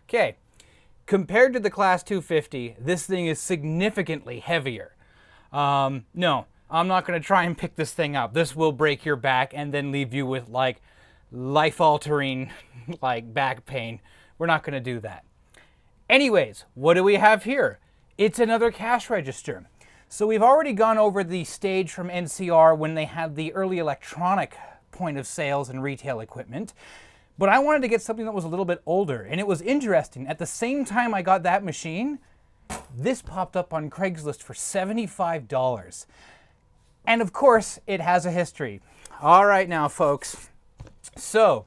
Okay, compared to the Class 250, this thing is significantly heavier. No, I'm not going to try and pick this thing up. This will break your back and then leave you with like life-altering like back pain. We're not going to do that. Anyways, what do we have here? It's another cash register. So we've already gone over the stage from NCR when they had the early electronic point of sales and retail equipment. But I wanted to get something that was a little bit older, and it was interesting. At the same time I got that machine, this popped up on Craigslist for $75. And of course, it has a history. All right now, folks. So,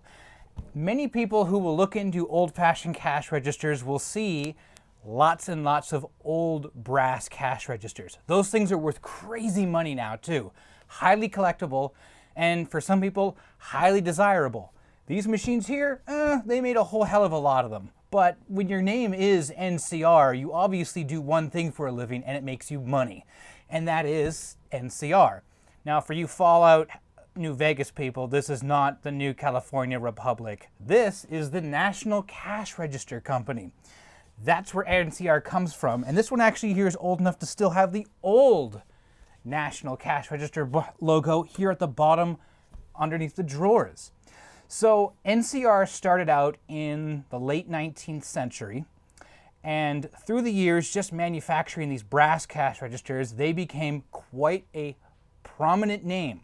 many people who will look into old-fashioned cash registers will see lots and lots of old brass cash registers. Those things are worth crazy money now, too. Highly collectible, and for some people, highly desirable. These machines here, they made a whole hell of a lot of them. But when your name is NCR, you obviously do one thing for a living and it makes you money. And that is NCR. Now for you Fallout New Vegas people, this is not the new California Republic. This is the National Cash Register Company. That's where NCR comes from. And this one actually here is old enough to still have the old National Cash Register logo here at the bottom underneath the drawers. So NCR started out in the late 19th century, and through the years just manufacturing these brass cash registers, they became quite a prominent name.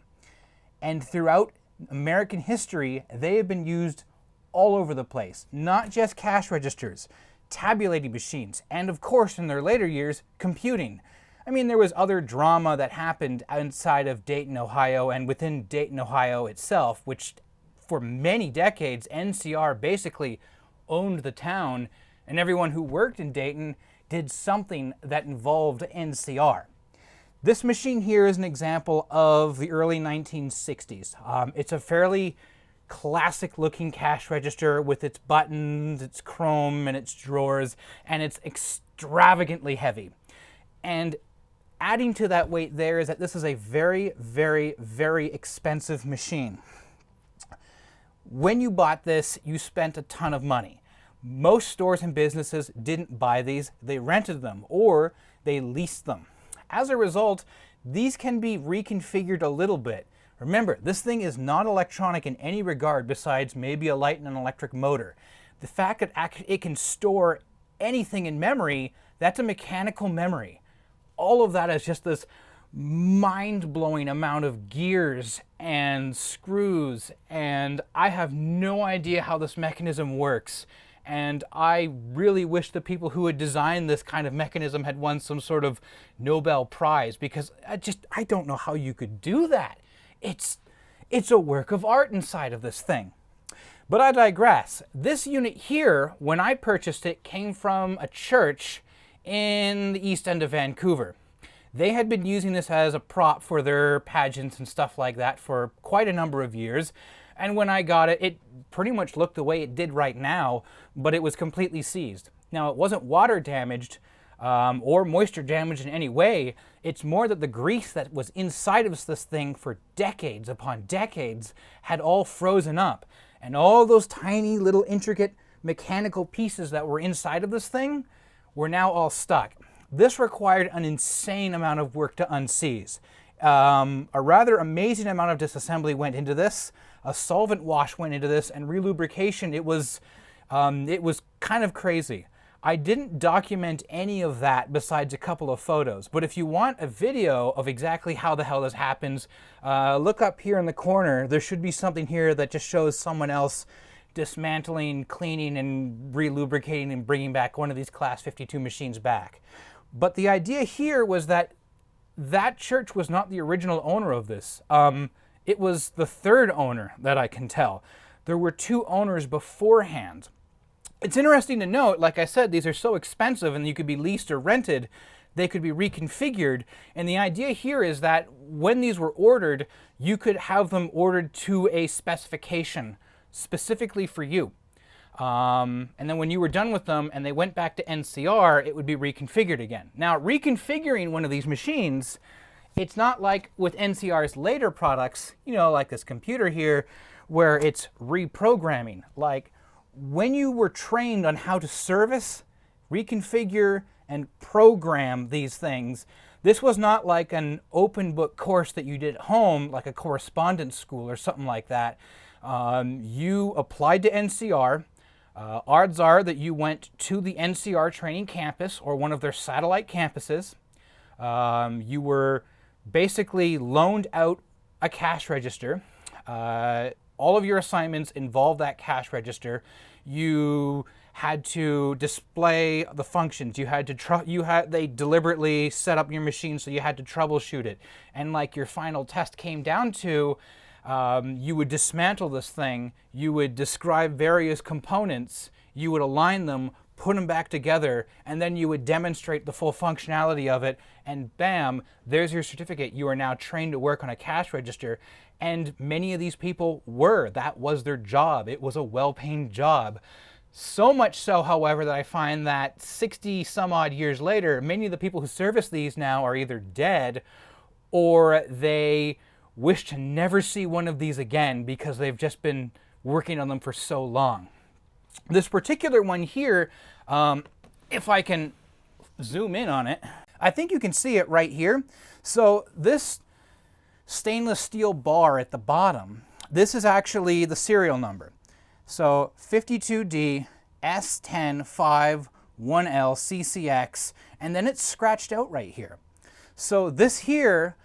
And throughout American history, they have been used all over the place, not just cash registers, tabulating machines, and of course in their later years, computing. I mean, there was other drama that happened outside of Dayton, Ohio, and within Dayton, Ohio itself, which for many decades, NCR basically owned the town, and everyone who worked in Dayton did something that involved NCR. This machine here is an example of the early 1960s. It's a fairly classic looking cash register with its buttons, its chrome, and its drawers, and it's extravagantly heavy. And adding to that weight there is that this is a very, very, very expensive machine. When you bought this, you spent a ton of money. Most stores and businesses didn't buy these, they rented them or they leased them. As a result, these can be reconfigured a little bit. Remember, this thing is not electronic in any regard besides maybe a light and an electric motor. The fact that it can store anything in memory, that's a mechanical memory. All of that is just this mind-blowing amount of gears and screws, and I have no idea how this mechanism works. And I really wish the people who had designed this kind of mechanism had won some sort of Nobel Prize, because I don't know how you could do that. It's a work of art inside of this thing. But I digress. This unit here, when I purchased it, came from a church in the East End of Vancouver. They had been using this as a prop for their pageants and stuff like that for quite a number of years. And when I got it, it pretty much looked the way it did right now, but it was completely seized. Now, it wasn't water damaged or moisture damaged in any way. It's more that the grease that was inside of this thing for decades upon decades had all frozen up. And all those tiny little intricate mechanical pieces that were inside of this thing were now all stuck. This required an insane amount of work to unseize. A rather amazing amount of disassembly went into this. A solvent wash went into this, and relubrication. It was kind of crazy. I didn't document any of that besides a couple of photos, but if you want a video of exactly how the hell this happens, look up here in the corner. There should be something here that just shows someone else dismantling, cleaning, and relubricating and bringing back one of these Class 52 machines back. But the idea here was that that church was not the original owner of this. It was the third owner that I can tell. There were two owners beforehand. It's interesting to note, like I said, these are so expensive and you could be leased or rented, they could be reconfigured. And the idea here is that when these were ordered, you could have them ordered to a specification specifically for you. And then when you were done with them and they went back to NCR, it would be reconfigured again. Now, reconfiguring one of these machines, it's not like with NCR's later products, you know, like this computer here, where it's reprogramming. Like when you were trained on how to service, reconfigure, and program these things, this was not like an open book course that you did at home, like a correspondence school or something like that. You applied to NCR. Odds are that you went to the NCR training campus or one of their satellite campuses. You were basically loaned out a cash register. All of your assignments involved that cash register. You had to display the functions. You had to they deliberately set up your machine so you had to troubleshoot it. And like your final test came down to, you would dismantle this thing, you would describe various components, you would align them, put them back together, and then you would demonstrate the full functionality of it, and bam, there's your certificate. You are now trained to work on a cash register. And many of these people were. That was their job. It was a well-paying job. So much so, however, that I find that 60 some odd years later, many of the people who service these now are either dead or they wish to never see one of these again because they've just been working on them for so long. This particular one here, if I can zoom in on it, I think you can see it right here. So this stainless steel bar at the bottom, this is actually the serial number. So 52D S105 1L CCX, and then it's scratched out right here. So this here,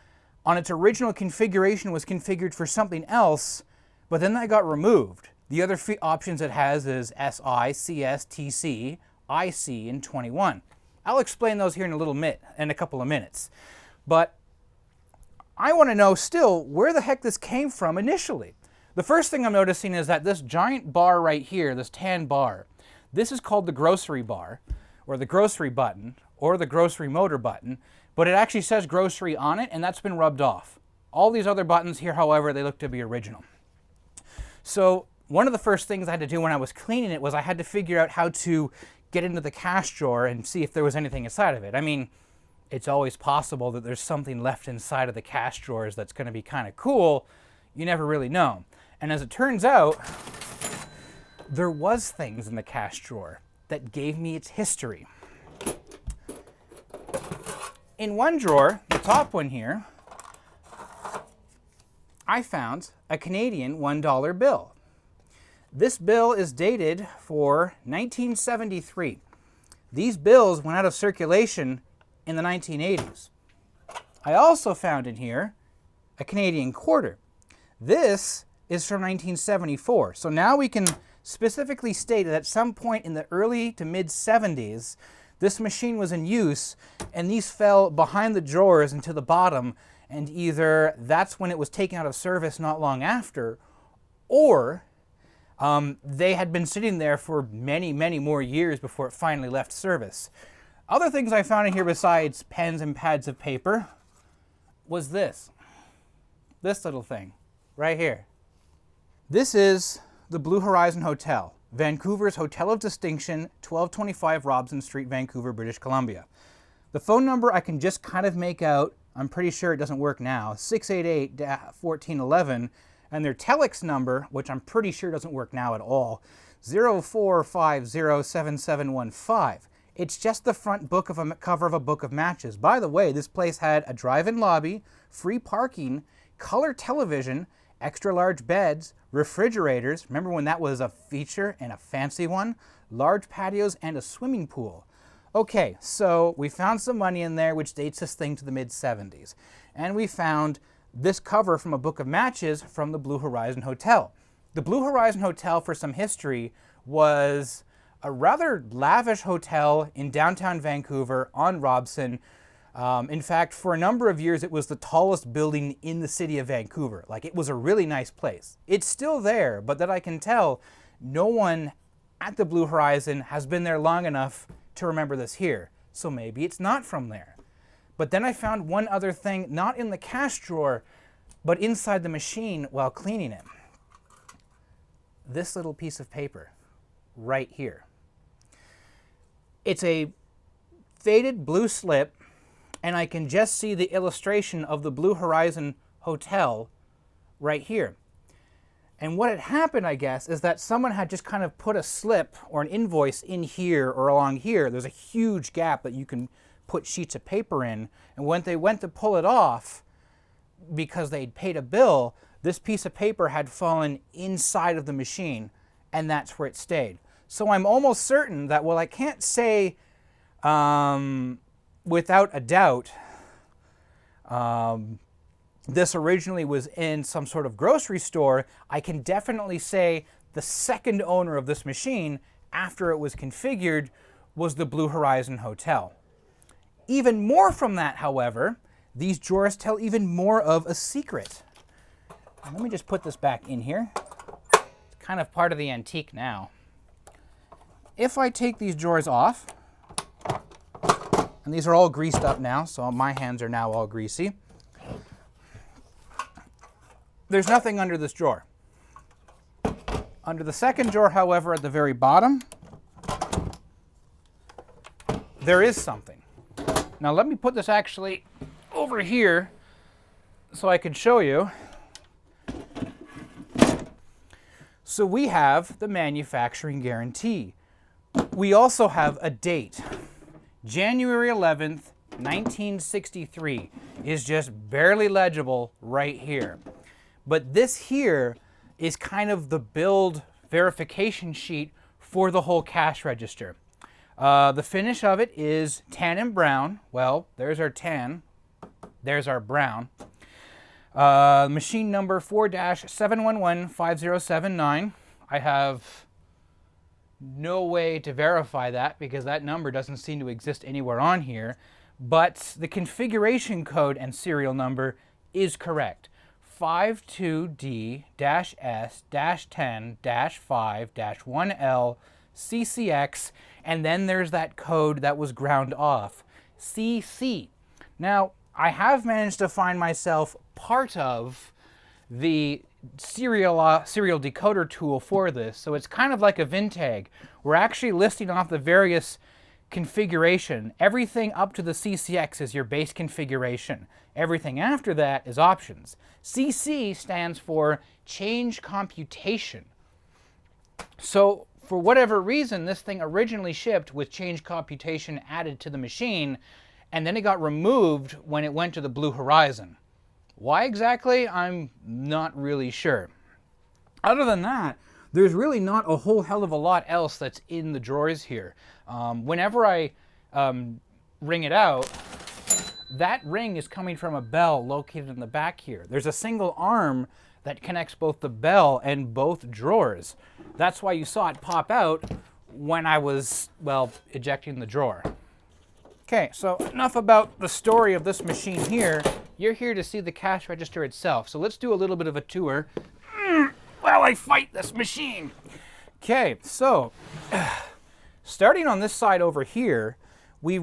on its original configuration, was configured for something else, but then that got removed. The other options it has is SI, CS, TC, IC, and 21. I'll explain those here in a couple of minutes. But I want to know still where the heck this came from initially. The first thing I'm noticing is that this giant bar right here, this tan bar, this is called the grocery bar, or the grocery button, or the grocery motor button, but it actually says grocery on it, and that's been rubbed off. All these other buttons here, however, they look to be original. So one of the first things I had to do when I was cleaning it was I had to figure out how to get into the cash drawer and see if there was anything inside of it. I mean, it's always possible that there's something left inside of the cash drawers that's going to be kind of cool. You never really know. And as it turns out, there was things in the cash drawer that gave me its history. In one drawer, the top one here, I found a Canadian $1 bill. This bill is dated for 1973. These bills went out of circulation in the 1980s. I also found in here a Canadian quarter. This is from 1974. So now we can specifically state that at some point in the early to mid 70s, this machine was in use, and these fell behind the drawers and to the bottom, and either that's when it was taken out of service not long after, or they had been sitting there for many, many more years before it finally left service. Other things I found in here besides pens and pads of paper was this little thing right here. This is the Blue Horizon Hotel, Vancouver's Hotel of Distinction, 1225 Robson Street, Vancouver, British Columbia. The phone number I can just kind of make out. I'm pretty sure it doesn't work now, 688-1411, and their telex number, which I'm pretty sure doesn't work now at all, 04507715. It's just the front cover of a book of matches. By the way, this place had a drive-in lobby, free parking, color television, extra large beds, refrigerators, remember when that was a feature and a fancy one, large patios, and a swimming pool. Okay, so we found some money in there, which dates this thing to the mid-70s. And we found this cover from a book of matches from the Blue Horizon Hotel. The Blue Horizon Hotel, for some history, was a rather lavish hotel in downtown Vancouver on Robson. In fact, for a number of years, it was the tallest building in the city of Vancouver. Like, it was a really nice place. It's still there, but that I can tell, no one at the Blue Horizon has been there long enough to remember this here. So maybe it's not from there. But then I found one other thing, not in the cash drawer, but inside the machine while cleaning it. This little piece of paper. right here. It's a faded blue slip, and I can just see the illustration of the Blue Horizon Hotel right here. And what had happened, I guess, is that someone had just kind of put a slip or an invoice in here or along here. There's a huge gap that you can put sheets of paper in. And when they went to pull it off, because they'd paid a bill, this piece of paper had fallen inside of the machine, and that's where it stayed. So I'm almost certain that, well, I can't say without a doubt this originally was in some sort of grocery store. I can definitely say the second owner of this machine, after it was configured, was the Blue Horizon Hotel. Even more from that, however, these drawers tell even more of a secret. Let me just put this back in here. It's kind of part of the antique now. If I take these drawers off, and these are all greased up now, so my hands are now all greasy. There's nothing under this drawer. Under the second drawer, however, at the very bottom, there is something. Now let me put this actually over here so I can show you. So we have the manufacturing guarantee. We also have a date. January 11th, 1963 is just barely legible right here. But this here is kind of the build verification sheet for the whole cash register. The finish of it is tan and brown. Well, there's our tan. There's our brown. Machine number 4-7115079. I have no way to verify that because that number doesn't seem to exist anywhere on here. But the configuration code and serial number is correct. 52D-S-10-5-1L CCX, and then there's that code that was ground off, CC. Now, I have managed to find myself part of the serial decoder tool for this, so it's kind of like a VinTag. We're actually listing off the various configuration. Everything up to the CCX is your base configuration. Everything after that is options. CC stands for change computation. So for whatever reason, this thing originally shipped with change computation added to the machine, and then it got removed when it went to the Blue Horizon. Why exactly? I'm not really sure. Other than that, there's really not a whole hell of a lot else that's in the drawers here. Whenever I ring it out, that ring is coming from a bell located in the back here. There's a single arm that connects both the bell and both drawers. That's why you saw it pop out when I was, well, ejecting the drawer. Okay, so enough about the story of this machine here. You're here to see the cash register itself. So let's do a little bit of a tour while I fight this machine. Okay, so starting on this side over here, we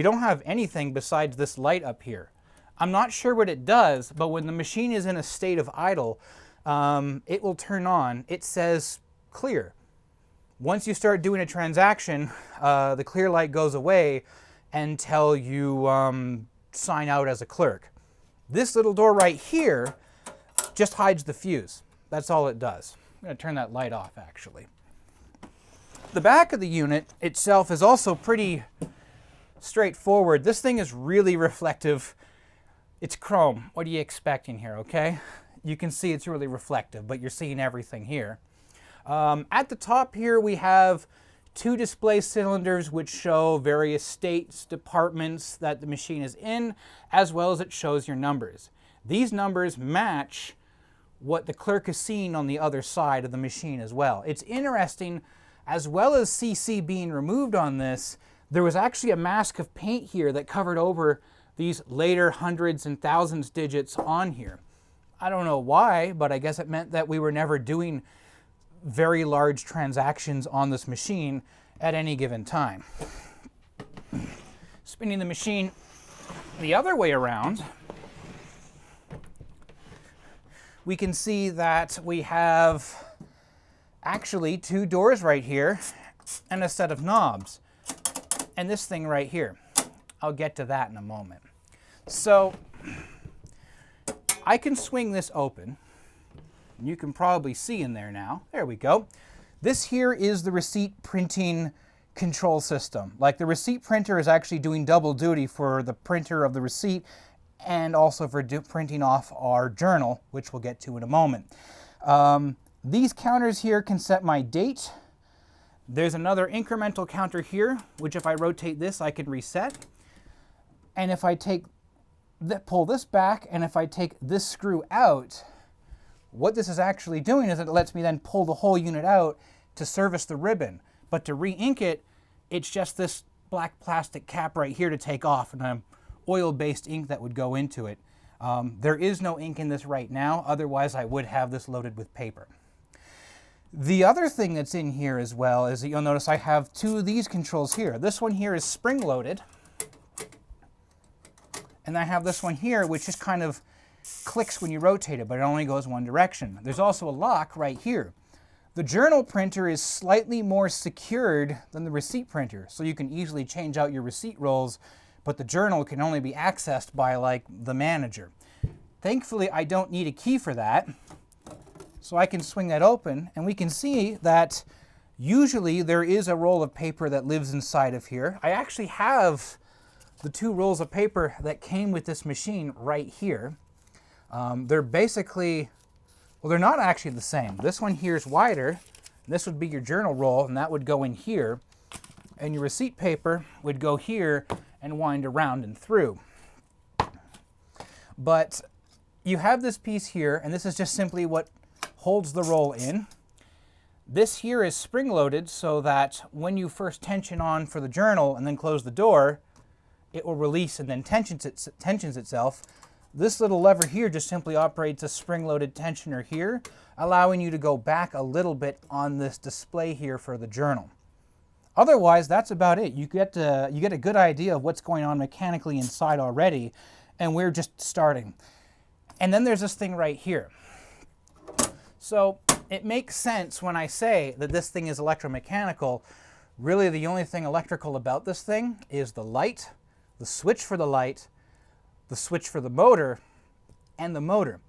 don't have anything besides this light up here. I'm not sure what it does, but when the machine is in a state of idle, it will turn on. It says clear. Once you start doing a transaction, the clear light goes away until you sign out as a clerk. This little door right here just hides the fuse. That's all it does. I'm going to turn that light off, actually. The back of the unit itself is also pretty straightforward. This thing is really reflective. It's chrome. What do you expect in here, okay? You can see it's really reflective, but you're seeing everything here. At the top here, we have two display cylinders which show various states, departments that the machine is in, as well as it shows your numbers. These numbers match what the clerk is seeing on the other side of the machine as well. It's interesting, as well as CC being removed on this, there was actually a mask of paint here that covered over these later hundreds and thousands digits on here. I don't know why, but I guess it meant that we were never doing very large transactions on this machine at any given time. Spinning the machine the other way around, we can see that we have actually 2 doors right here and a set of knobs. And this thing right here. I'll get to that in a moment. So I can swing this open. You can probably see in there now. There we go. This here is the receipt printing control system. Like, the receipt printer is actually doing double duty for the printer of the receipt and also for printing off our journal, which we'll get to in a moment. These counters here can set my date. There's another incremental counter here, which if I rotate this, I can reset. And if I pull this back, and if I take this screw out, what this is actually doing is it lets me then pull the whole unit out to service the ribbon. But to re-ink it, it's just this black plastic cap right here to take off, and an oil-based ink that would go into it. There is no ink in this right now, otherwise I would have this loaded with paper. The other thing that's in here as well is that you'll notice I have 2 of these controls here. This one here is spring-loaded, and I have this one here which just kind of clicks when you rotate it, but it only goes one direction. There's also a lock right here. The journal printer is slightly more secured than the receipt printer, so you can easily change out your receipt rolls, but the journal can only be accessed by, like, the manager. Thankfully, I don't need a key for that, so I can swing that open, and we can see that usually there is a roll of paper that lives inside of here. I actually have the 2 rolls of paper that came with this machine right here. They're basically, well, they're not actually the same. This one here is wider. This would be your journal roll, and that would go in here. And your receipt paper would go here and wind around and through. But you have this piece here, and this is just simply what holds the roll in. This here is spring-loaded so that when you first tension on for the journal and then close the door, it will release and then tensions itself. This little lever here just simply operates a spring-loaded tensioner here, allowing you to go back a little bit on this display here for the journal. Otherwise, that's about it. You get a good idea of what's going on mechanically inside already, and we're just starting. And then there's this thing right here. So it makes sense when I say that this thing is electromechanical. Really, the only thing electrical about this thing is the light, the switch for the light, the switch for the motor, and the motor.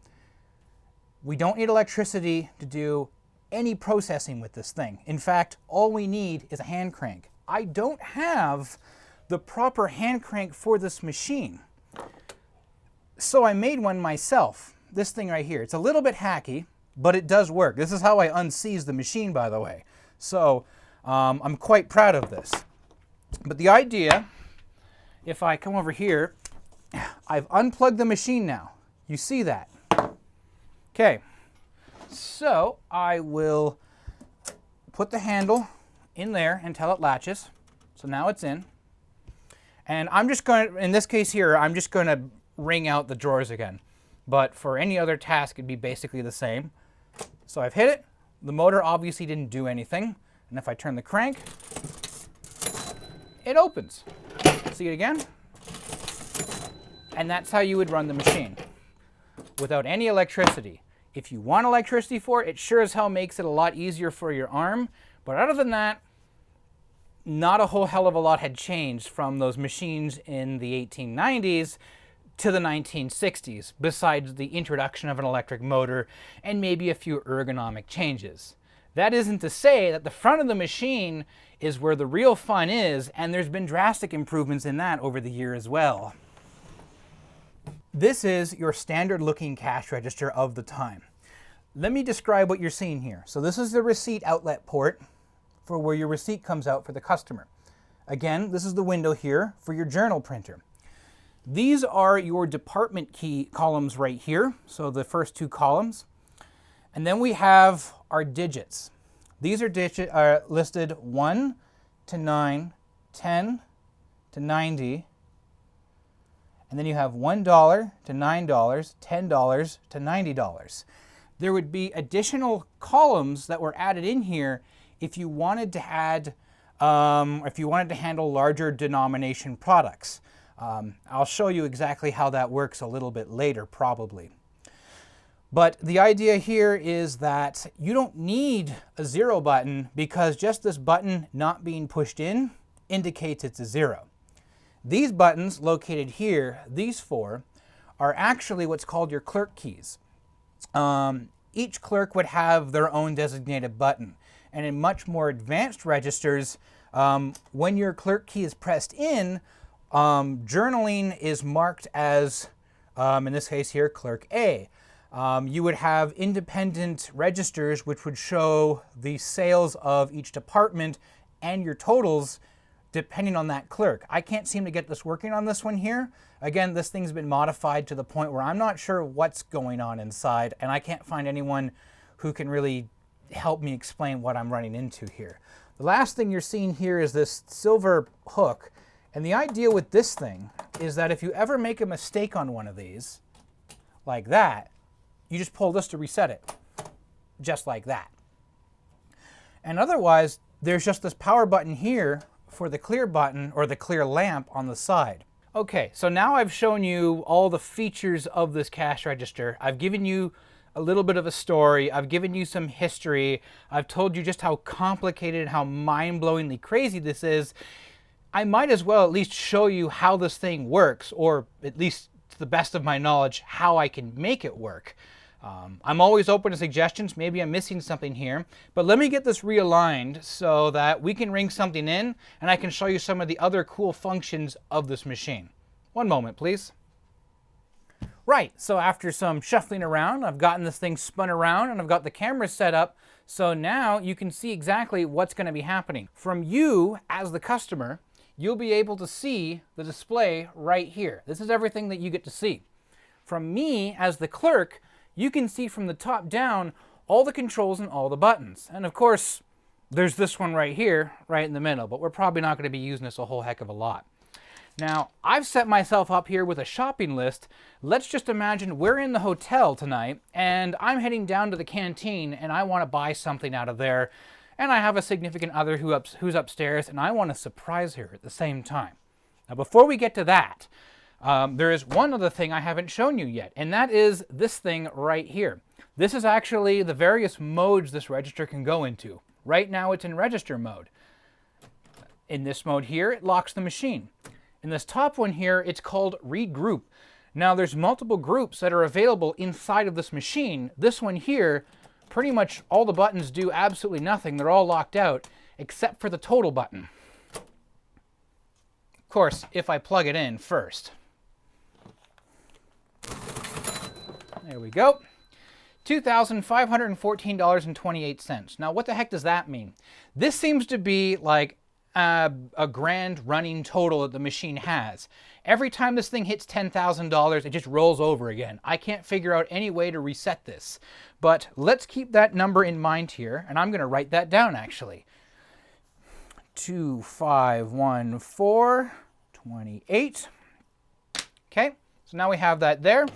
We don't need electricity to do any processing with this thing. In fact, all we need is a hand crank. I don't have the proper hand crank for this machine, so I made one myself. This thing right here. It's a little bit hacky, but it does work. This is how I unseize the machine, by the way. So I'm quite proud of this. But the idea, if I come over here, I've unplugged the machine now. You see that? Okay, so I will put the handle in there until it latches. So now it's in. And I'm just going to, in this case here, I'm just going to wring out the drawers again. But for any other task, it'd be basically the same. So I've hit it. The motor obviously didn't do anything. And if I turn the crank, it opens. See it again? And that's how you would run the machine, without any electricity. If you want electricity for it, it sure as hell makes it a lot easier for your arm. But other than that, not a whole hell of a lot had changed from those machines in the 1890s to the 1960s, besides the introduction of an electric motor and maybe a few ergonomic changes. That isn't to say that the front of the machine is where the real fun is, and there's been drastic improvements in that over the year as well. This is your standard looking cash register of the time. Let me describe what you're seeing here. So this is the receipt outlet port for where your receipt comes out for the customer. Again, this is the window here for your journal printer. These are your department key columns right here, so the first 2 columns. And then we have our digits. These are listed 1 to 9, 10 to 90, and then you have $1 to $9, $10 to $90. There would be additional columns that were added in here if you wanted to add, if you wanted to handle larger denomination products. I'll show you exactly how that works a little bit later, probably. But the idea here is that you don't need a 0 button because just this button not being pushed in indicates it's a 0. These buttons located here, these 4, are actually what's called your clerk keys. Each clerk would have their own designated button. And in much more advanced registers, when your clerk key is pressed in, journaling is marked as, in this case here, clerk A. You would have independent registers which would show the sales of each department and your totals depending on that clerk. I can't seem to get this working on this one here. Again, this thing's been modified to the point where I'm not sure what's going on inside, and I can't find anyone who can really help me explain what I'm running into here. The last thing you're seeing here is this silver hook, and the idea with this thing is that if you ever make a mistake on one of these, like that, you just pull this to reset it, just like that. And otherwise, there's just this power button here for the clear button or the clear lamp on the side. Okay, so now I've shown you all the features of this cash register. I've given you a little bit of a story. I've given you some history. I've told you just how complicated and how mind-blowingly crazy this is. I might as well at least show you how this thing works, or at least to the best of my knowledge, how I can make it work. I'm always open to suggestions. Maybe I'm missing something here, but let me get this realigned so that we can ring something in and I can show you some of the other cool functions of this machine. One moment, please. Right, so after some shuffling around, I've gotten this thing spun around and I've got the camera set up, so now you can see exactly what's going to be happening. From you, as the customer, you'll be able to see the display right here. This is everything that you get to see. From me, as the clerk, you can see from the top down all the controls and all the buttons. And of course, there's this one right here, right in the middle, but we're probably not going to be using this a whole heck of a lot. Now, I've set myself up here with a shopping list. Let's just imagine we're in the hotel tonight, and I'm heading down to the canteen, and I want to buy something out of there, and I have a significant other who's upstairs, and I want to surprise her at the same time. Now, before we get to that, there is one other thing I haven't shown you yet, and that is this thing right here. This is actually the various modes this register can go into. Right now it's in register mode. In this mode here, it locks the machine. In this top one here, it's called read group. Now there's multiple groups that are available inside of this machine. This one here, pretty much all the buttons do absolutely nothing. They're all locked out, except for the total button. Of course, if I plug it in first. There we go. $2,514.28. Now, what the heck does that mean? This seems to be like a grand running total that the machine has. Every time this thing hits $10,000, it just rolls over again. I can't figure out any way to reset this. But let's keep that number in mind here, and I'm going to write that down actually. 2514.28. Okay, so now we have that there.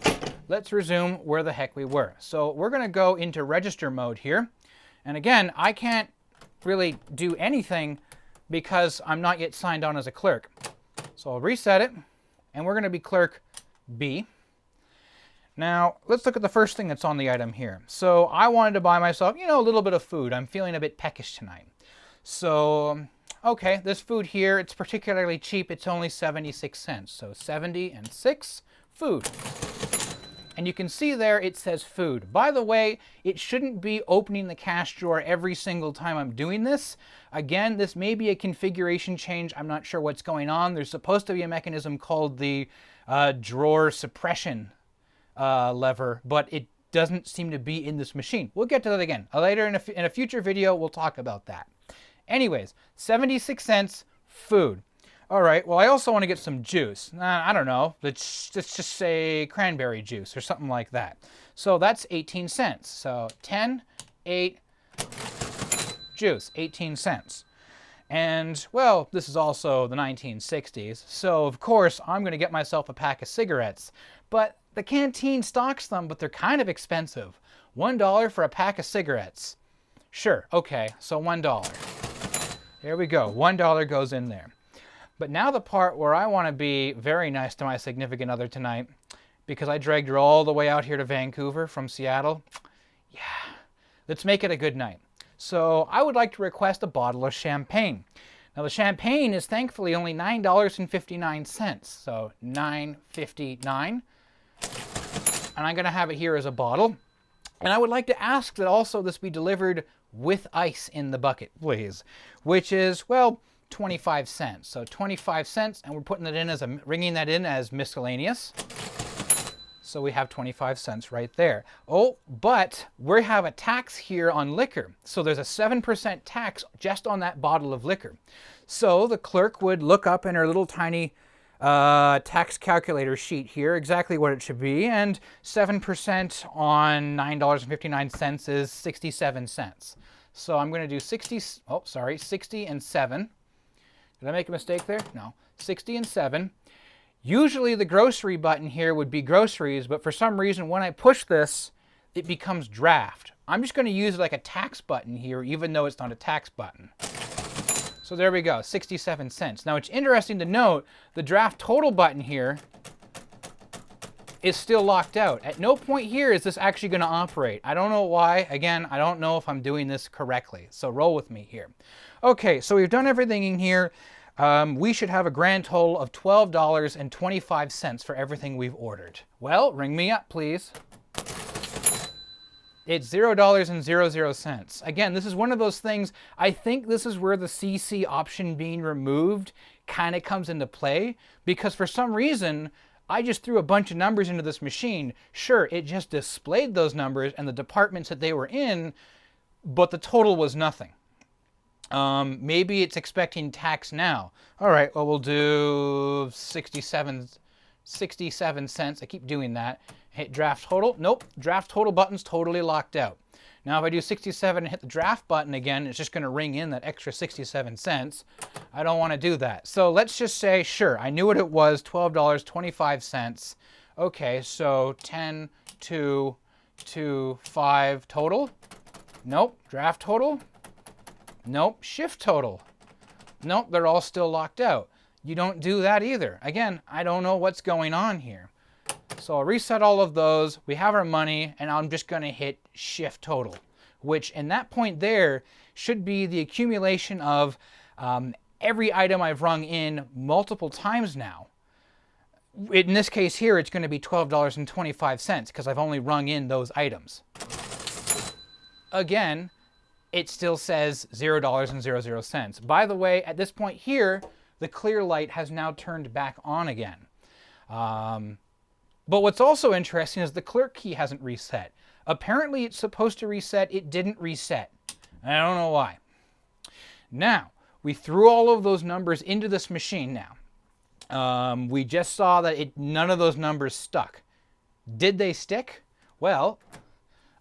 Let's resume where the heck we were. So we're going to go into register mode here. And again, I can't really do anything because I'm not yet signed on as a clerk. So I'll reset it, and we're going to be clerk B. Now, let's look at the first thing that's on the item here. So I wanted to buy myself, a little bit of food. I'm feeling a bit peckish tonight. So, okay, this food here, it's particularly cheap. It's only 76 cents. So 70 and 6, food. And you can see there it says food. By the way, it shouldn't be opening the cash drawer every single time I'm doing this. Again, this may be a configuration change. I'm not sure what's going on. There's supposed to be a mechanism called the drawer suppression lever, but it doesn't seem to be in this machine. We'll get to that again. Later in a future video, we'll talk about that. Anyways, 76 cents, food. All right, well, I also want to get some juice. I don't know, let's just say cranberry juice or something like that. So that's 18 cents. So 10, 8, juice, 18 cents. And, well, this is also the 1960s, so of course I'm going to get myself a pack of cigarettes. But the canteen stocks them, but they're kind of expensive. $1 for a pack of cigarettes. Sure, okay, so $1. There we go, $1 goes in there. But now the part where I want to be very nice to my significant other tonight, because I dragged her all the way out here to Vancouver from Seattle. Yeah, let's make it a good night. So I would like to request a bottle of champagne. Now the champagne is thankfully only $9.59, so $9.59. And I'm going to have it here as a bottle. And I would like to ask that also this be delivered with ice in the bucket, please, which is, well, 25 cents. So 25 cents, and we're putting it in as ringing that in as miscellaneous. So we have 25 cents right there. Oh, but we have a tax here on liquor. So there's a 7% tax just on that bottle of liquor. So the clerk would look up in her little tiny tax calculator sheet here exactly what it should be, and 7% on $9.59 is 67 cents. So I'm going to do 60 and 7. Did I make a mistake there? No. 60 and 7. Usually the grocery button here would be groceries, but for some reason when I push this, it becomes draft. I'm just going to use it like a tax button here, even though it's not a tax button. So there we go, 67 cents. Now it's interesting to note the draft total button here is still locked out. At no point here is this actually going to operate. I don't know why. Again, I don't know if I'm doing this correctly. So roll with me here. Okay, so we've done everything in here. We should have a grand total of $12.25 for everything we've ordered. Well, ring me up, please. It's $0.00. Again, this is one of those things, I think this is where the CC option being removed kind of comes into play, because for some reason, I just threw a bunch of numbers into this machine. Sure, it just displayed those numbers and the departments that they were in, but the total was nothing. Maybe it's expecting tax now. All right, well, we'll do 67 cents. I keep doing that. Hit draft total. Nope, draft total button's totally locked out. Now if I do 67 and hit the draft button again, it's just going to ring in that extra 67 cents. I don't want to do that. So let's just say, sure, I knew what it was, $12.25. Okay, so 10, 2, 2, 5 total. Nope, draft total. Nope, shift total. Nope, they're all still locked out. You don't do that either. Again, I don't know what's going on here. So I'll reset all of those. We have our money, and I'm just going to hit shift total, which in that point there should be the accumulation of every item I've rung in multiple times now. In this case here, it's going to be $12.25 because I've only rung in those items. Again, it still says $0.00. By the way, at this point here, the clear light has now turned back on again. But what's also interesting is the clerk key hasn't reset. Apparently it's supposed to reset. It didn't reset. I don't know why. Now, we threw all of those numbers into this machine now. We just saw that none of those numbers stuck. Did they stick? Well,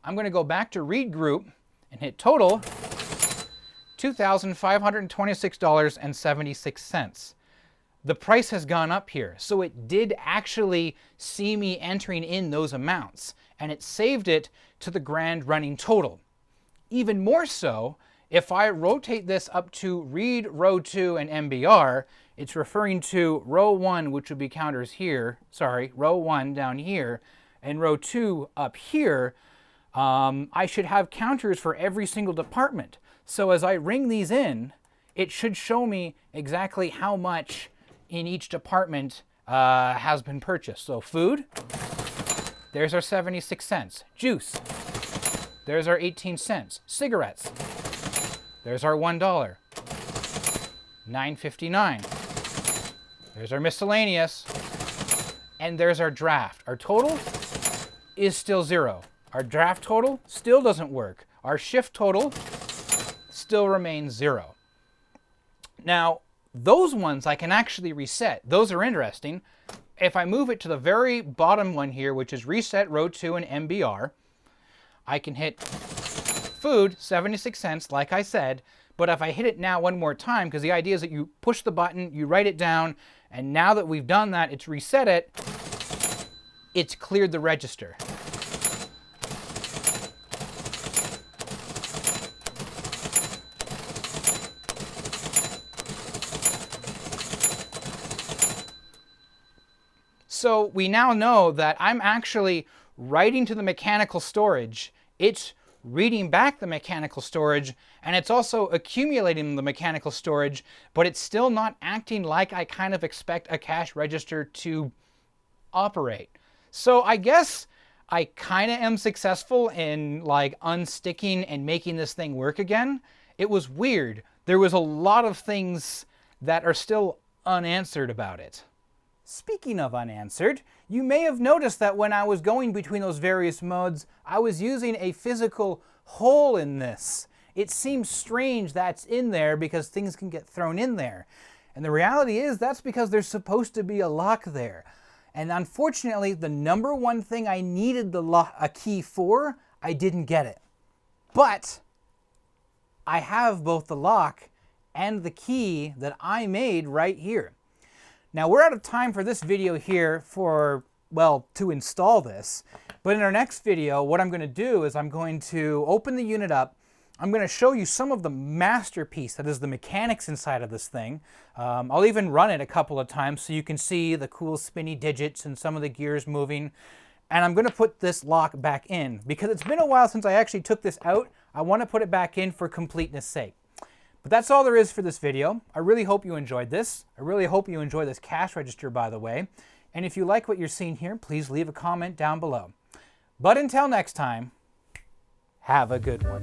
I'm going to go back to read group and hit total, $2,526.76. The price has gone up here, so it did actually see me entering in those amounts, and it saved it to the grand running total. Even more so, if I rotate this up to read row 2 and MBR, it's referring to row 1, which would be counters here, row 1 down here, and row 2 up here. I should have counters for every single department. So as I ring these in, it should show me exactly how much in each department has been purchased. So food, there's our 76 cents. Juice, there's our 18 cents. Cigarettes, there's our $1. $9.59. There's our miscellaneous. And there's our draft. Our total is still 0. Our draft total still doesn't work. Our shift total still remains 0. Now, those ones I can actually reset. Those are interesting. If I move it to the very bottom one here, which is reset row 2 and MBR, I can hit food, 76 cents, like I said. But if I hit it now one more time, because the idea is that you push the button, you write it down, and now that we've done that, it's reset it, it's cleared the register. So we now know that I'm actually writing to the mechanical storage, it's reading back the mechanical storage, and it's also accumulating the mechanical storage, but it's still not acting like I kind of expect a cash register to operate. So I guess I kind of am successful in like unsticking and making this thing work again. It was weird. There was a lot of things that are still unanswered about it. Speaking of unanswered, you may have noticed that when I was going between those various modes, I was using a physical hole in this. It seems strange that's in there because things can get thrown in there. And the reality is that's because there's supposed to be a lock there. And unfortunately, the number one thing I needed a key for, I didn't get it. But I have both the lock and the key that I made right here. Now we're out of time for this video here for, well, to install this. But in our next video, what I'm going to do is I'm going to open the unit up. I'm going to show you some of the masterpiece that is the mechanics inside of this thing. I'll even run it a couple of times so you can see the cool spinny digits and some of the gears moving. And I'm going to put this lock back in because it's been a while since I actually took this out. I want to put it back in for completeness sake. But that's all there is for this video. I really hope you enjoyed this. I really hope you enjoy this cash register, by the way. And if you like what you're seeing here, please leave a comment down below. But until next time, have a good one.